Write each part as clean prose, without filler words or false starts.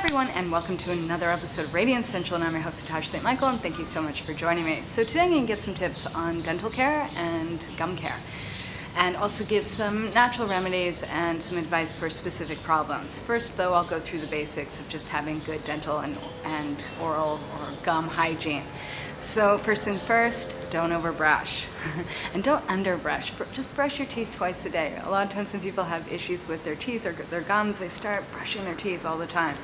everyone, and welcome to another episode of Radiance Central, and I'm your host, Natasha St. Michael, and thank you so much for joining me. So today I'm going to give some tips on dental care and gum care, and also give some natural remedies and some advice for specific problems. First, though, I'll go through the basics of just having good dental and oral or gum hygiene. So first thing first, don't overbrush and don't underbrush. Just brush your teeth twice a day. A lot of times when people have issues with their teeth or their gums, they start brushing their teeth all the time.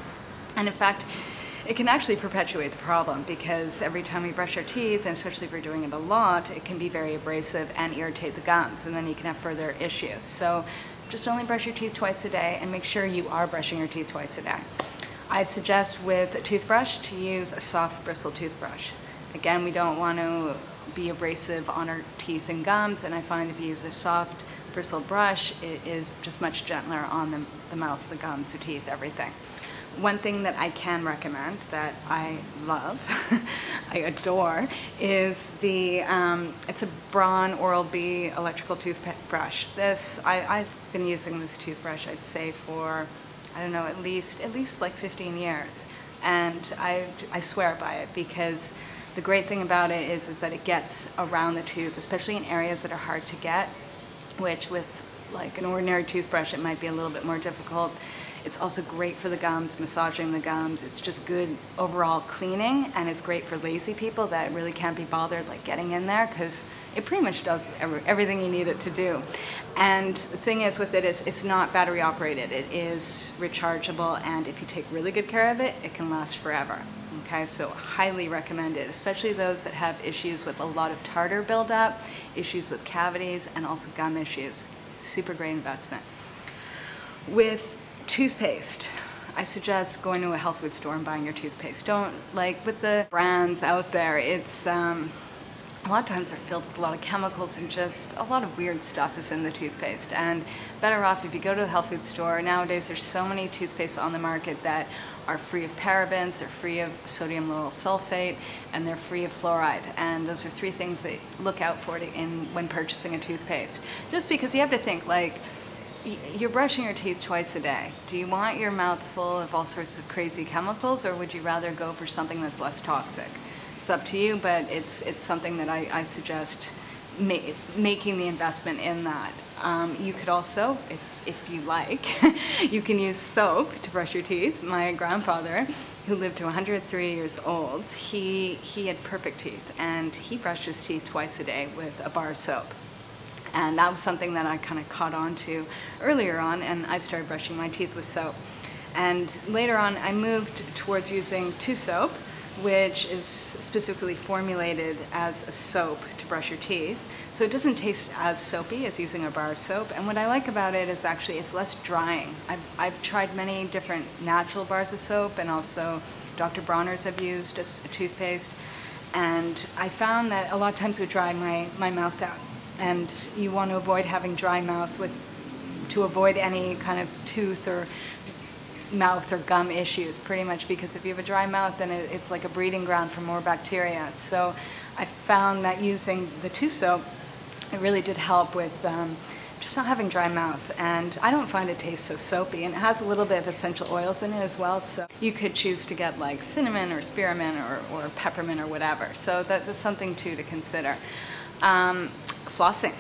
And in fact, it can actually perpetuate the problem, because every time we brush our teeth, and especially if we're doing it a lot, it can be very abrasive and irritate the gums, and then you can have further issues. So just only brush your teeth twice a day, and make sure you are brushing your teeth twice a day. I suggest with a toothbrush to use a soft bristle toothbrush. Again, we don't want to be abrasive on our teeth and gums, and I find if you use a soft bristle brush, it is just much gentler on the mouth, the gums, the teeth, everything. One thing that I can recommend that I love, I adore, is it's a Braun Oral-B electrical toothbrush. I've been using this toothbrush, I'd say, for, I don't know, at least like 15 years. And I swear by it, because the great thing about it is that it gets around the tooth, especially in areas that are hard to get, which with like an ordinary toothbrush it might be a little bit more difficult. It's also great for the gums, massaging the gums. It's just good overall cleaning, and it's great for lazy people that really can't be bothered like getting in there, because it pretty much does everything you need it to do. And the thing is with it is it's not battery operated. It is rechargeable, and if you take really good care of it, it can last forever. Okay, so highly recommended, especially those that have issues with a lot of tartar buildup, issues with cavities, and also gum issues. Super great investment. With toothpaste, I suggest going to a health food store and buying your toothpaste. Don't, like with the brands out there, it's a lot of times they're filled with a lot of chemicals, and just a lot of weird stuff is in the toothpaste. And better off if you go to a health food store. Nowadays there's so many toothpastes on the market that are free of parabens, they're free of sodium lauryl sulfate, and they're free of fluoride. And those are three things that look out for when purchasing a toothpaste. Just because you have to think, like, you're brushing your teeth twice a day. Do you want your mouth full of all sorts of crazy chemicals, or would you rather go for something that's less toxic? It's up to you, but it's something that I suggest making the investment in that. You could also, if you like, you can use soap to brush your teeth. My grandfather, who lived to 103 years old, he had perfect teeth, and he brushed his teeth twice a day with a bar of soap. And that was something that I kind of caught on to earlier on, and I started brushing my teeth with soap. And later on, I moved towards using soap, which is specifically formulated as a soap to brush your teeth. So it doesn't taste as soapy as using a bar of soap. And what I like about it is actually it's less drying. I've tried many different natural bars of soap, and also Dr. Bronner's I've used as a toothpaste. And I found that a lot of times it would dry my mouth out. And you want to avoid having dry mouth to avoid any kind of tooth or mouth or gum issues, pretty much, because if you have a dry mouth, then it's like a breeding ground for more bacteria. So I found that using the soap, it really did help with just not having dry mouth. And I don't find it tastes so soapy, and it has a little bit of essential oils in it as well. So you could choose to get like cinnamon or spearmint or peppermint or whatever. So that's something too to consider. Flossing.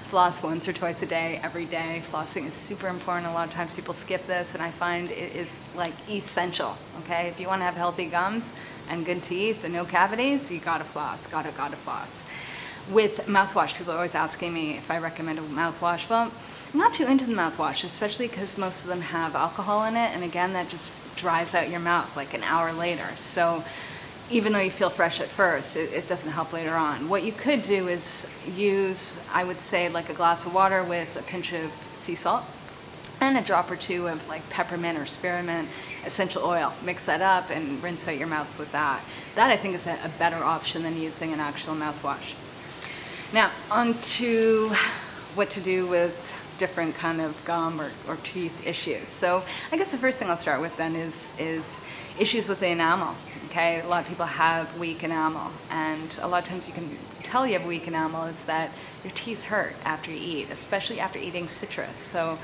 Floss once or twice a day, every day. Flossing is super important. A lot of times people skip this, and I find it is like essential. Okay, if you want to have healthy gums and good teeth and no cavities, you gotta floss. Gotta floss. With mouthwash, people are always asking me if I recommend a mouthwash. Well, I'm not too into the mouthwash, especially because most of them have alcohol in it, and again, that just dries out your mouth like an hour later. So even though you feel fresh at first, it doesn't help later on. What you could do is use, I would say, like a glass of water with a pinch of sea salt and a drop or two of like peppermint or spearmint essential oil. Mix that up and rinse out your mouth with that. That, I think, is a better option than using an actual mouthwash. Now, on to what to do with different kind of gum or teeth issues. So I guess the first thing I'll start with then is issues with the enamel. Okay, a lot of people have weak enamel, and a lot of times you can tell you have weak enamel is that your teeth hurt after you eat, especially after eating citrus. So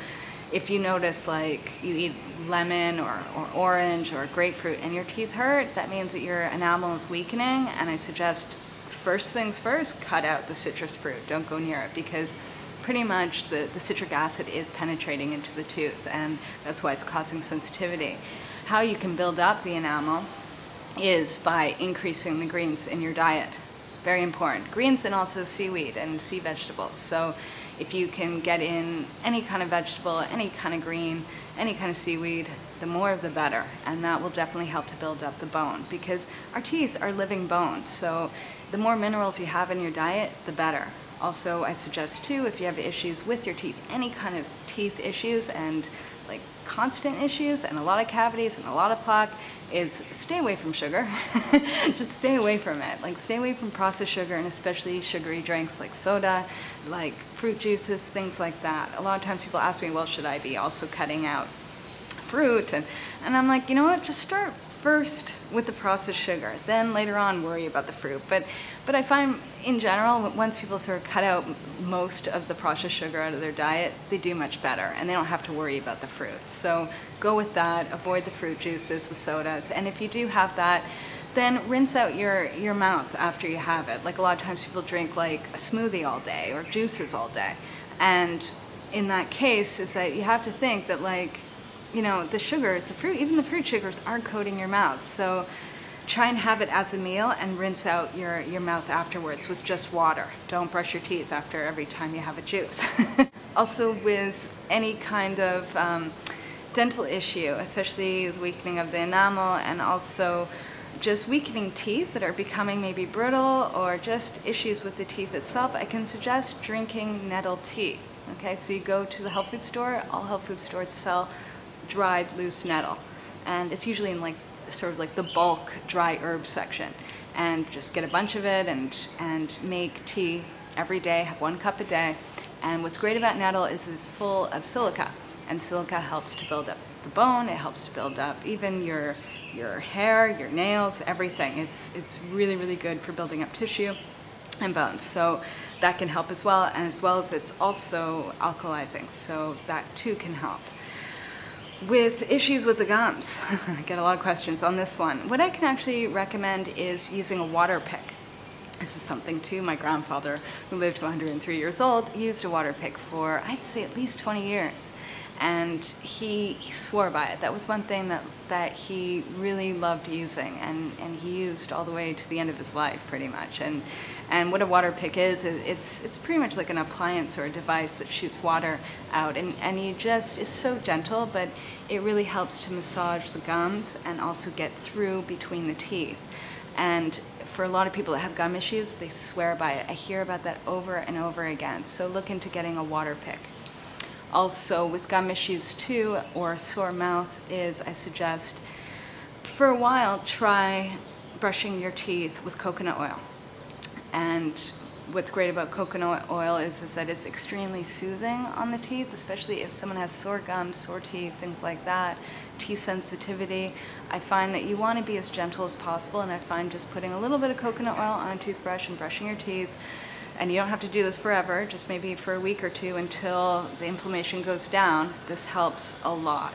If you notice like you eat lemon or orange or grapefruit and your teeth hurt, that means that your enamel is weakening, and I suggest first things first, cut out the citrus fruit. Don't go near it, because pretty much the citric acid is penetrating into the tooth, and that's why it's causing sensitivity. How you can build up the enamel is by increasing the greens in your diet. Very important. Greens and also seaweed and sea vegetables. So if you can get in any kind of vegetable, any kind of green, any kind of seaweed, the more the better. And that will definitely help to build up the bone, because our teeth are living bones. So the more minerals you have in your diet, the better. Also, I suggest too, if you have issues with your teeth, any kind of teeth issues and like constant issues and a lot of cavities and a lot of plaque, is stay away from sugar. Just stay away from it. Like, stay away from processed sugar, and especially sugary drinks like soda, like fruit juices, things like that. A lot of times people ask me, well, should I be also cutting out fruit? And I'm like, you know what, just start first with the processed sugar, then later on worry about the fruit. But I find in general, once people sort of cut out most of the processed sugar out of their diet, they do much better, and they don't have to worry about the fruits. So go with that, avoid the fruit juices, the sodas, and if you do have that, then rinse out your mouth after you have it. Like, a lot of times people drink like a smoothie all day or juices all day, and in that case is that you have to think that, like, you know, the sugars, the fruit, even the fruit sugars are coating your mouth. So try and have it as a meal and rinse out your mouth afterwards with just water. Don't brush your teeth after every time you have a juice. Also, with any kind of dental issue, especially the weakening of the enamel, and also just weakening teeth that are becoming maybe brittle, or just issues with the teeth itself, I can suggest drinking nettle tea. Okay, so you go to the health food store. All health food stores sell dried loose nettle, and it's usually in like sort of like the bulk dry herb section, and just get a bunch of it and make tea every day. Have 1 cup a day. And what's great about nettle is it's full of silica, and silica helps to build up the bone. It helps to build up even your hair, your nails, everything. It's really, really good for building up tissue and bones, so that can help as well. And as well as it's also alkalizing, so that too can help. With issues with the gums, I get a lot of questions on this one. What I can actually recommend is using a Waterpik. This is something too, my grandfather, who lived to 103 years old, used a Waterpik for, I'd say, at least 20 years. And he swore by it. That was one thing that he really loved using, and he used all the way to the end of his life, pretty much. And what a Waterpik is it's pretty much like an appliance or a device that shoots water out, and you just, it's so gentle, but it really helps to massage the gums and also get through between the teeth. And for a lot of people that have gum issues, they swear by it. I hear about that over and over again. So look into getting a Waterpik. Also, with gum issues too, or sore mouth, is I suggest for a while try brushing your teeth with coconut oil. And what's great about coconut oil is that it's extremely soothing on the teeth, especially if someone has sore gums, sore teeth, things like that, teeth sensitivity. I find that you want to be as gentle as possible, and I find just putting a little bit of coconut oil on a toothbrush and brushing your teeth, and you don't have to do this forever, just maybe for a week or two until the inflammation goes down. This helps a lot.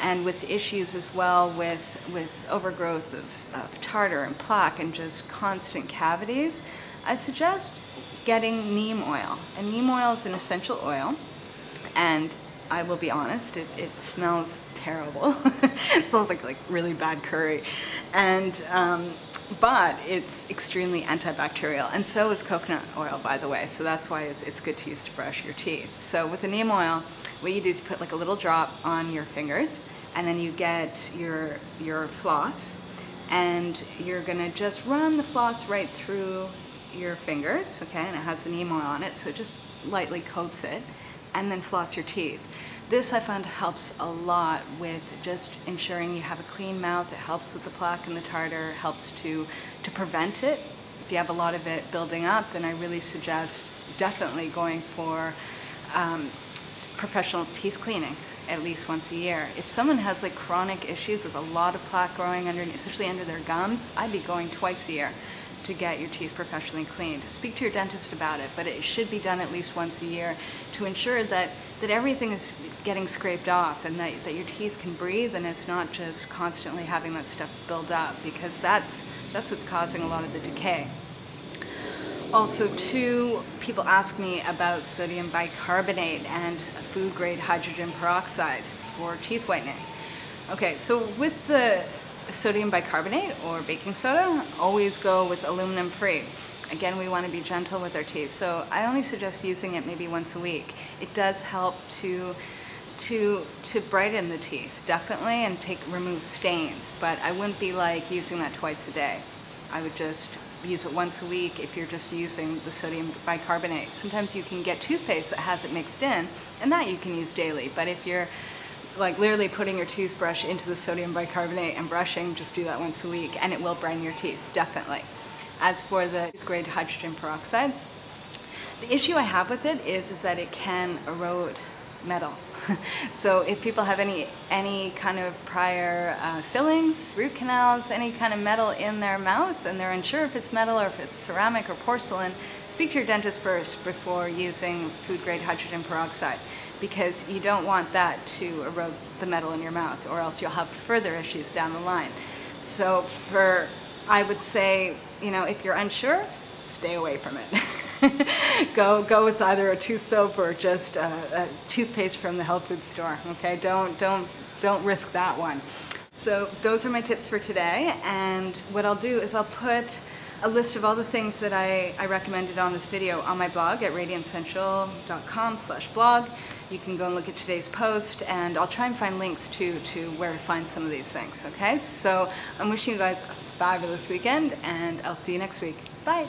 And with issues as well with overgrowth of tartar and plaque and just constant cavities, I suggest getting neem oil. And neem oil is an essential oil, and I will be honest, it smells terrible. It smells like really bad curry. And but it's extremely antibacterial, and so is coconut oil, by the way, so that's why it's good to use to brush your teeth. So with the neem oil, what you do is put like a little drop on your fingers, and then you get your floss, and you're gonna just run the floss right through your fingers, okay, and it has the neem oil on it, so it just lightly coats it, and then floss your teeth. This I found helps a lot with just ensuring you have a clean mouth. It helps with the plaque and the tartar, helps to prevent it. If you have a lot of it building up, then I really suggest definitely going for professional teeth cleaning at least once a year. If someone has like chronic issues with a lot of plaque growing under, especially under their gums, I'd be going twice a year to get your teeth professionally cleaned. Speak to your dentist about it, but it should be done at least once a year to ensure that that everything is getting scraped off, and that your teeth can breathe, and it's not just constantly having that stuff build up, because that's what's causing a lot of the decay. Also, too, people ask me about sodium bicarbonate and food grade hydrogen peroxide for teeth whitening. Okay, so with the sodium bicarbonate or baking soda, always go with aluminum free. Again, we want to be gentle with our teeth, so I only suggest using it maybe once a week. It does help to brighten the teeth, definitely, and remove stains, but I wouldn't be like using that twice a day. I would just use it once a week if you're just using the sodium bicarbonate. Sometimes you can get toothpaste that has it mixed in, and that you can use daily, but if you're like literally putting your toothbrush into the sodium bicarbonate and brushing, just do that once a week, and it will brighten your teeth, definitely. As for the grade hydrogen peroxide, the issue I have with it is that it can erode metal. So if people have any kind of prior fillings, root canals, any kind of metal in their mouth, and they're unsure if it's metal or if it's ceramic or porcelain, speak to your dentist first before using food grade hydrogen peroxide, because you don't want that to erode the metal in your mouth, or else you'll have further issues down the line. So I would say, if you're unsure, stay away from it. Go with either a tooth soap or just a toothpaste from the health food store. Okay, don't risk that one. So those are my tips for today, and what I'll do is I'll put a list of all the things that I recommended on this video on my blog at radiantcentral.com/blog. You can go and look at today's post, and I'll try and find links to where to find some of these things, okay? So I'm wishing you guys a fabulous weekend, and I'll see you next week. Bye.